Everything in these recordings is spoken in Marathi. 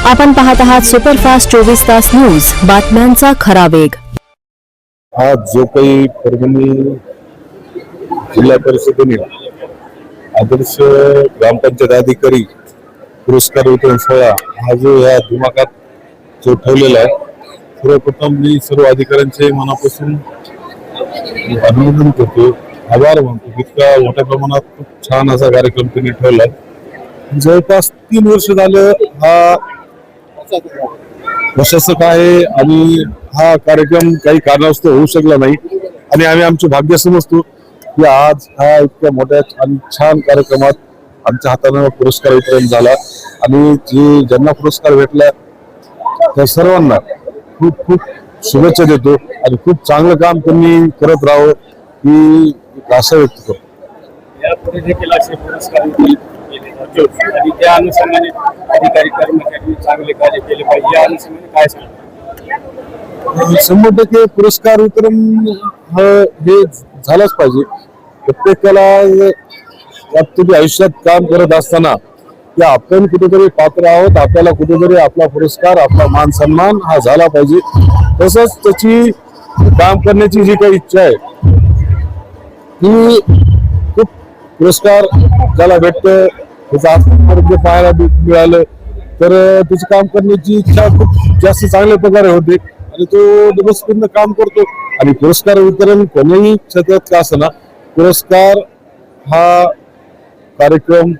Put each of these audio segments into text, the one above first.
आपण पाहत आहात सुपरफास्ट 24 तास न्यूज, बातम्यांचा खरा वेग। आज जो काही परभणी जिल्हा परिषदेने आदर्श ग्रामपंचायत अधिकारी पुरस्कार वितरण सोहळा हा जो या दिमागात जो ठेवलेला आहे, सर्वप्रथम मी सर्व अधिकाऱ्यांचे मनापासून अभिनंदन करतो, आभार मानतो। इतका मोठ्या प्रमाणात खूप छान असा कार्यक्रम त्यांनी ठेवला। जवळपास 3 वर्ष झालं हा प्रशासक आहे आणि हा कार्यक्रम काही कारणास्तव होऊ शकला नाही आणि आम्ही आमचे भाग्य समजतो की आज हा इतक्या मोठ्या आणि छान कार्यक्रमात आमच्या हाताने पुरस्कार वितरण झाला आणि ज्यांना पुरस्कार भेटला त्या सर्वांना खूप खूप शुभेच्छा देतो आणि खूप चांगलं काम त्यांनी करत राहावं ही आशा व्यक्त करतो। यापुढे देखील असे पुरस्कार आणि त्या अनुषंगाने अधिकारी कर्मचारी चांगले कार्य केले पाहिजे, या अनुषंगाने काय सांगतो? 100% पुरस्कार वितरण हे झालंच पाहिजे। प्रत्येकाला तुम्ही आयुष्यात काम करत असताना की आपण कुठेतरी पात्र आहोत, आपल्याला कुठेतरी आपला पुरस्कार, आपला मान सन्मान हा झाला पाहिजे। तसंच त्याची काम करण्याची जी काही इच्छा आहे ती खूप पुरस्कार ज्याला भेटतं त्याचं आरोग्य पाहायला मिळालं तर त्याची काम करण्याची इच्छा खूप जास्त चांगल्या प्रकारे होते आणि तो दिवसपूर्ण काम करतो। आणि पुरस्कार वितरण कोणीही क्षेत्रात का असना, पुरस्कार हा कार्यक्रम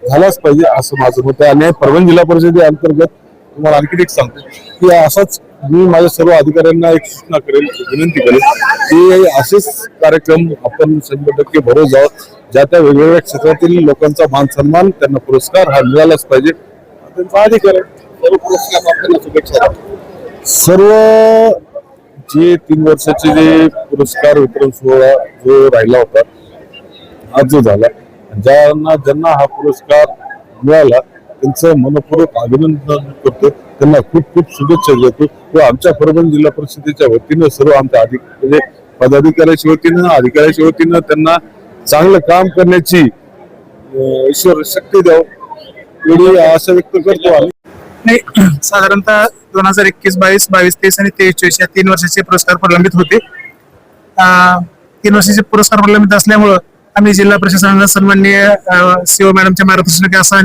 झालाच पाहिजे असं माझं मत आहे। आणि परभणी जिल्हा परिषदे अंतर्गत तुम्हाला आणखी एक सांगतो की असाच मी माझ्या सर्व अधिकाऱ्यांना एक सूचना करेल, विनंती करेल की असेच कार्यक्रम आपण 100% भरवत जावं, ज्या त्या वेगवेगळ्या क्षेत्रातील लोकांचा मान सन्मान, त्यांना पुरस्कार हा मिळालाच पाहिजे। त्यांचा अधिकार सर्व पुरस्कार प्राप्तांना शुभेच्छा। सर्व जे 3 वर्षाचे जे पुरस्कार वितरण सोहळा जो राहिला होता, आज जो झाला, ज्यांना हा पुरस्कार मिळाला त्यांचं मनपूर्वक अभिनंदन करतो, त्यांना खूप खूप शुभेच्छा देतो। व आमच्या परभणी जिल्हा परिषदेच्या वतीनं सर्व आमच्या म्हणजे पदाधिकाऱ्याच्या वतीनं, अधिकाऱ्याच्या वतीनं त्यांना चांगलं काम करण्याची ईश्वर शक्ती द्यावं एवढी आशा व्यक्त करतो आम्ही। नाही, साधारणतः 2021, 22, 23 आणि 23 या 3 वर्षाचे पुरस्कार प्रलंबित होते। 3 वर्षाचे पुरस्कार प्रलंबित असल्यामुळं आम्ही जिल्हा प्रशासनानं सन्माननीय सीओ मॅडमच्या मार्गदर्शनाखाली असा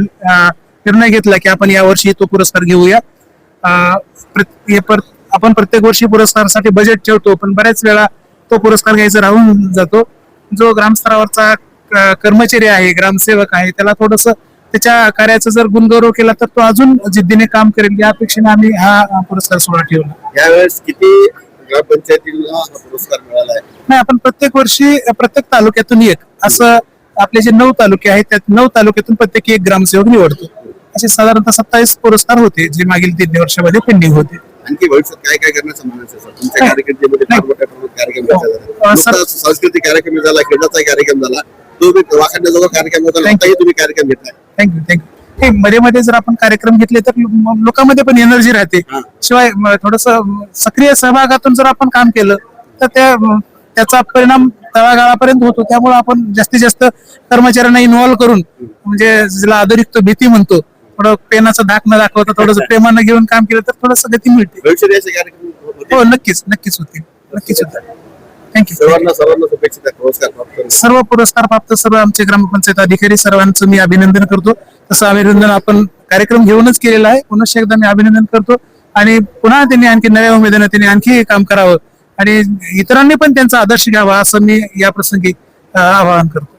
निर्णय घेतला की आपण यावर्षी तो पुरस्कार घेऊया। आपण प्रत्येक वर्षी पुरस्कारासाठी बजेट ठेवतो, पण बऱ्याच वेळा तो पुरस्कार घ्यायचा राहून जातो। जो ग्रामस्तरावरचा कर्मचारी आहे, ग्रामसेवक आहे, त्याला थोडस त्याच्या कार्याचा जर गुणगौरव केला तर तो अजून जिद्दीने काम करेल, या अपेक्षेने आम्ही हा पुरस्कार सोहळा ठेवला। यावेळेस किती ग्रामपंचायतीला हा पुरस्कार मिळाला आहे? नाही, आपण प्रत्येक वर्षी प्रत्येक तालुक्यातून एक असं आपले जे 9 तालुके आहेत त्या 9 तालुक्यातून प्रत्येकी एक ग्रामसेवक निवडतो। असे साधारणतः 27 पुरस्कार होते जे मागील 3 वर्षामध्ये पेंडिंग होते। आणखी भविष्यात काय काय करण्याचं म्हणायचं सर? तुमच्या कारकिर्दीमध्ये फार मोठ्या प्रमाणात कार्यक्रम झाला, सांस्कृतिक कार्यक्रम झाला, खेळाचा कार्यक्रम झाला, तो वाखाणण्याजोगा कार्यक्रम होता, आताही तुम्ही कार्यक्रम घेतलाय। थँक्यू। मध्ये मध्ये जर आपण कार्यक्रम घेतले तर लोकांमध्ये पण एनर्जी राहते, शिवाय थोडस सक्रिय सहभागातून जर आपण काम केलं तर त्याचा परिणाम तळागाळापर्यंत होतो। त्यामुळे आपण जास्तीत जास्त कर्मचाऱ्यांना इन्व्हॉल्व्ह करून, म्हणजे ज्याला आदरयुक्त भीती म्हणतो, थोडं पेनाचं धाक न दाखवता थोडंसं प्रेमानं घेऊन काम केलं तर थोडंसं गती मिळते। भविष्यात असे कार्यक्रम होतील? हो, नक्कीच होतील, नक्कीच होतील। थँक्यू। सर्वांना शुभेच्छा। पुरस्कार प्राप्त सर्व पुरस्कार प्राप्त सर्व आमचे ग्रामपंचायत अधिकारी सर्वांचं मी अभिनंदन करतो। तसं अभिनंदन आपण कार्यक्रम घेऊनच केलेला आहे, पुन्हा एकदा मी अभिनंदन करतो आणि पुन्हा त्यांनी आणखी नव्या उमेदीने त्यांनी आणखी काम करावं आणि इतरांनी पण त्यांचा आदर्श घ्यावा असं मी या प्रसंगी आवाहन करतो।